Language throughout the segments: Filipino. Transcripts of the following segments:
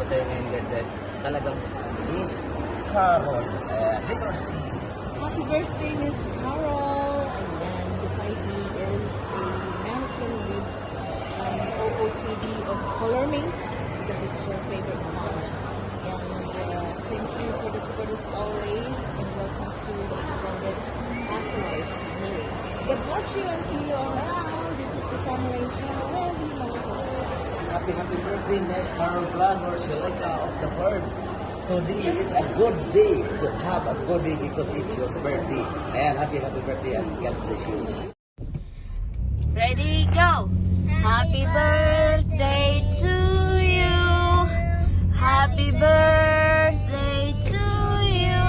tayo ngayon guys dahil talagang Miss Carol. Letter C. Happy birthday, Miss Carol! And then beside me is a mannequin with OOTD of Color Mink because it's your favorite color. And thank you for the support as always, and welcome to the extended Life. God bless you and see you all around. This is the Samurai Channel and the Happy birthday, Miss Carol Vlog or Shalika of the Herd. Today it's a good day to have a good day because it's your birthday. And happy birthday and God bless you. Ready, go! Happy birthday to you. Happy birthday to you.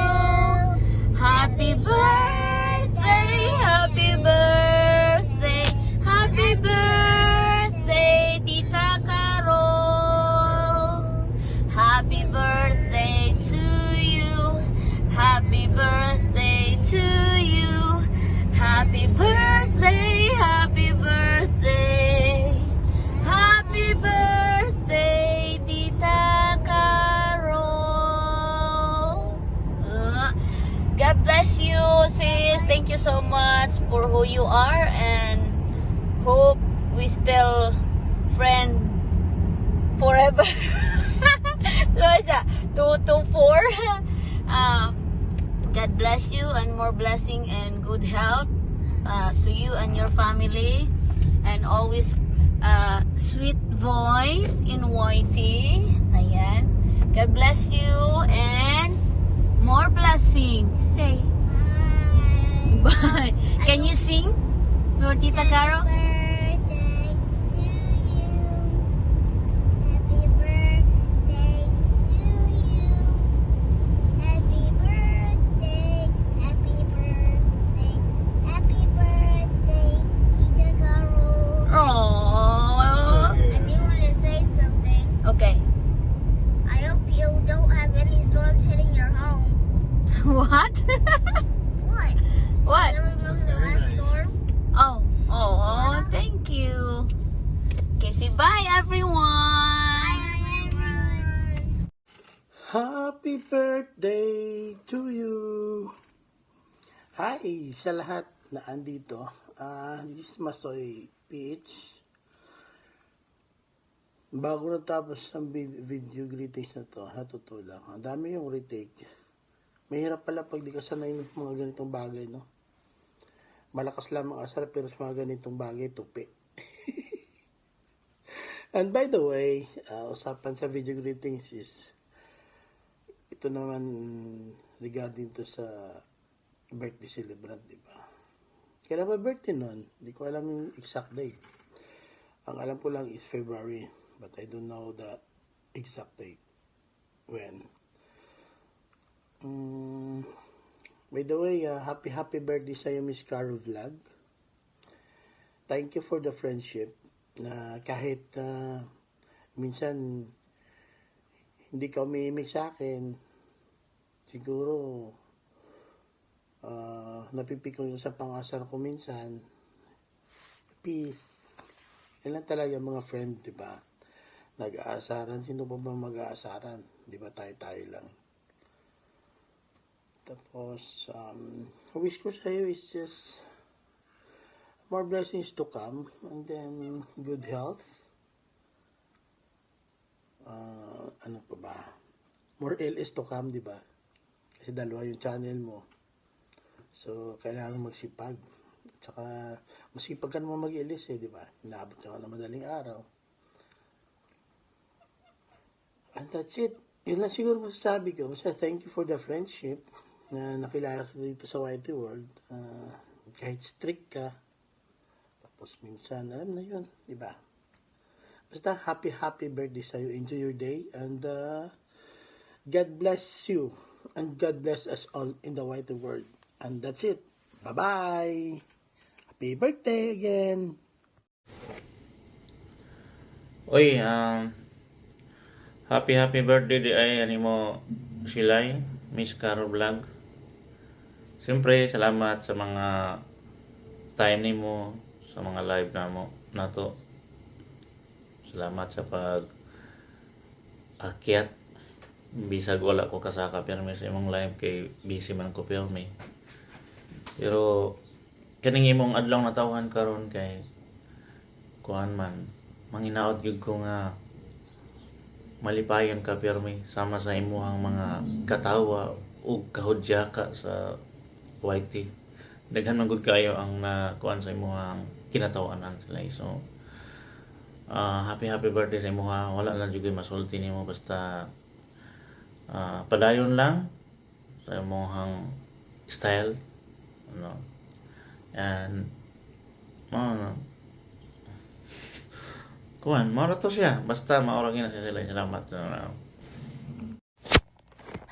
Happy birthday, happy birthday, happy birthday, Tita Carol. Happy birthday to you. Happy birthday to you. Happy birthday, happy birthday. Happy birthday, Tita Carol. God bless you, sis. Thank you so much for who you are and hope we still friend forever. Loisa, 2 to 4. God bless you and more blessing and good health to you and your family, and always sweet voice in YT. Ayan. God bless you and more blessing. Say bye. Can you sing for Tita Carol? What? What? What? Remember the last storm? Oh, thank you. Okay, say bye everyone. Bye, everyone. Happy birthday to you. Hi sa lahat na andito. This is Masoy PH. Bago natapos ang video greetings na to, totoo lang. Ang dami yung retake. Mahirap pala pag di ka sanay ng mga ganitong bagay, no? Malakas lang ang asar, pero sa mga ganitong bagay, tupi. And by the way, usapan sa video greetings is, ito naman regarding to sa birthday celebrant, di ba? Kailan ba birthday nun? Hindi ko alam yung exact date. Ang alam ko lang is February, but I don't know the exact date when. By the way, happy birthday sa iyo, Miss Carol Vlog. Thank you for the friendship na kahit minsan hindi ka umiimik sa akin, siguro napipikon ko sa pangasar ko minsan. Peace. Yan lang talaga mga friend, di ba? Nag-aasaran. Sino pa ba mag-aasaran? Di ba tayo lang? Tapos, wish ko sa iyo is just more blessings to come, and then good health. Ano pa ba? More LS to come, di ba? Kasi dalawa yung channel mo. So, kailangan magsipag. At saka, masipag ka naman mag-LS di ba? Inaabot ka na madaling araw. And that's it. Yun lang siguro masasabi ko. Basta thank you for the friendship na nakilala ka dito sa YT World. Kahit strict ka, tapos minsan, alam na yun, di ba? Basta happy birthday sa'yo. Enjoy your day, and God bless you, and God bless us all in the YT World. And that's it. Bye-bye! Happy birthday again! Uy, happy birthday di ay mo Silay, Miss Carol Vlog. Siyempre, salamat sa mga time ni mo, sa mga live na to. Salamat sa akyat. Bisag wala ko kasaka pirmi sa imong live kay busy man ko pirmi. Pero kaning imong adlaw na tawhan karon kay kuan man manginaot gyud ko nga malipayon ka pirmi sama sa imuhang mga katawa ug kahudya ka sa YT. Daghan man gud kayo ang na kuan sa imuhang kinatawanan sila. So happy birthday sa imuha. Wala lang jud masulti nimo basta padayon lang sa imuhang style, ano. And kuan mao to siya basta maura gina siya sila. Salamat.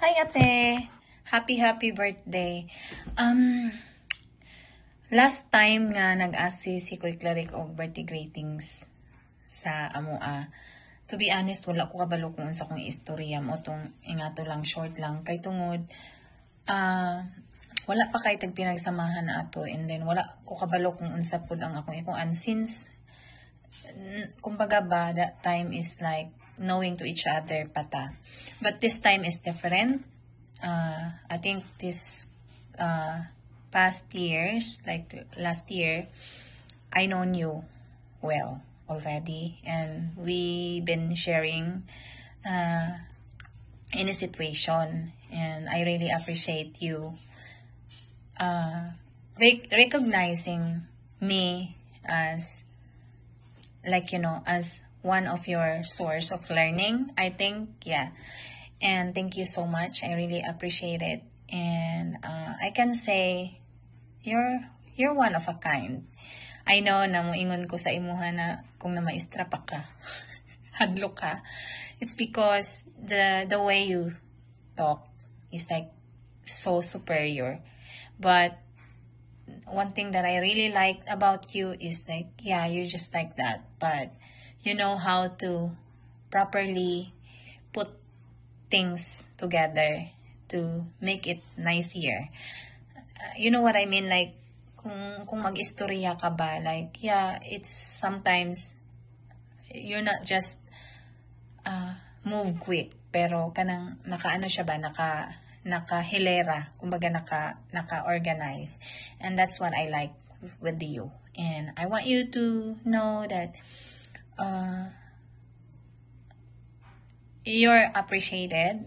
Hi ate! Happy birthday. Last time nga nag-assist si Kuy Claric og birthday greetings sa amoa. To be honest, wala ko kabalo kung unsa kong istorya mo tong ingato lang short lang kay tungod wala pa kay tag pinagsamahan na ato, and then wala ko kabalo kung unsa pud ang akong ikuan since kumbaga ba that time is like knowing to each other pata. But this time is different. I think this past years, like last year, I known you well already, and we been sharing in a situation, and I really appreciate you recognizing me as, like, you know, as one of your source of learning, I think. Yeah, and thank you so much. I really appreciate it, and I can say you're one of a kind. I know na moingon ko sa imuha na kung na maistra pa ka, hadlo ka. It's because the way you talk is like so superior. But one thing that I really like about you is like, yeah, you're just like that. But you know how to properly put things together to make it nicer. You know what I mean? Like, kung mag-istorya ka ba, like, yeah, it's sometimes you're not just move quick, pero kanang nakaano siya ba, naka-hilera, kumbaga naka-organize. And that's what I like with you. And I want you to know that you're appreciated,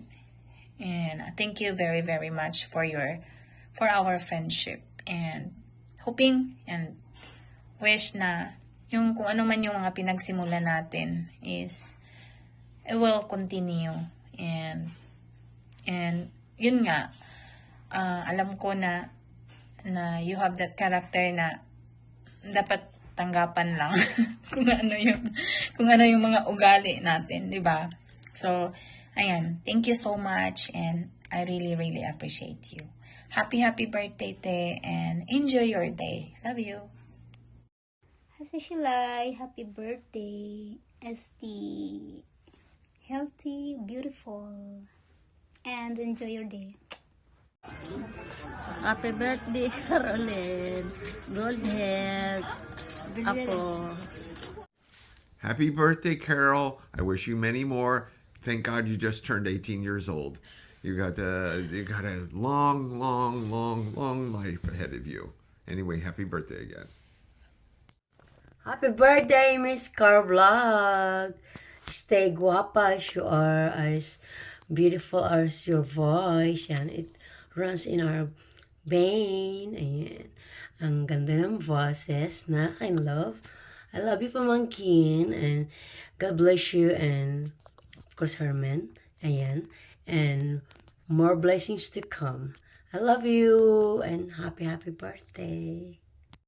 and thank you very, very much for our friendship, and hoping and wish na yung kung ano man yung mga pinagsimulan natin is it will continue, and yun nga, alam ko na you have that character na dapat tanggapan lang kung ano yung mga ugali natin, di ba? So ayan, thank you so much, and I really, really appreciate you. Happy birthday, te, and enjoy your day. Love you. Ate Shilay, happy birthday. Stay healthy, beautiful, and enjoy your day. Happy birthday, Caroline. Good health. Ako. Happy birthday, Carol. I wish you many more. Thank God you just turned 18 years old. You got a long life ahead of you. Anyway, happy birthday again. Happy birthday, Miss Carol Vlog. Stay guapa as you are, as beautiful as your voice, and it runs in our vein. Ayan. Ang ganda ng boses na kind love. I love you, pamangkin, and God bless you, and of course, Herman. Ayan. And more blessings to come. I love you, and happy birthday.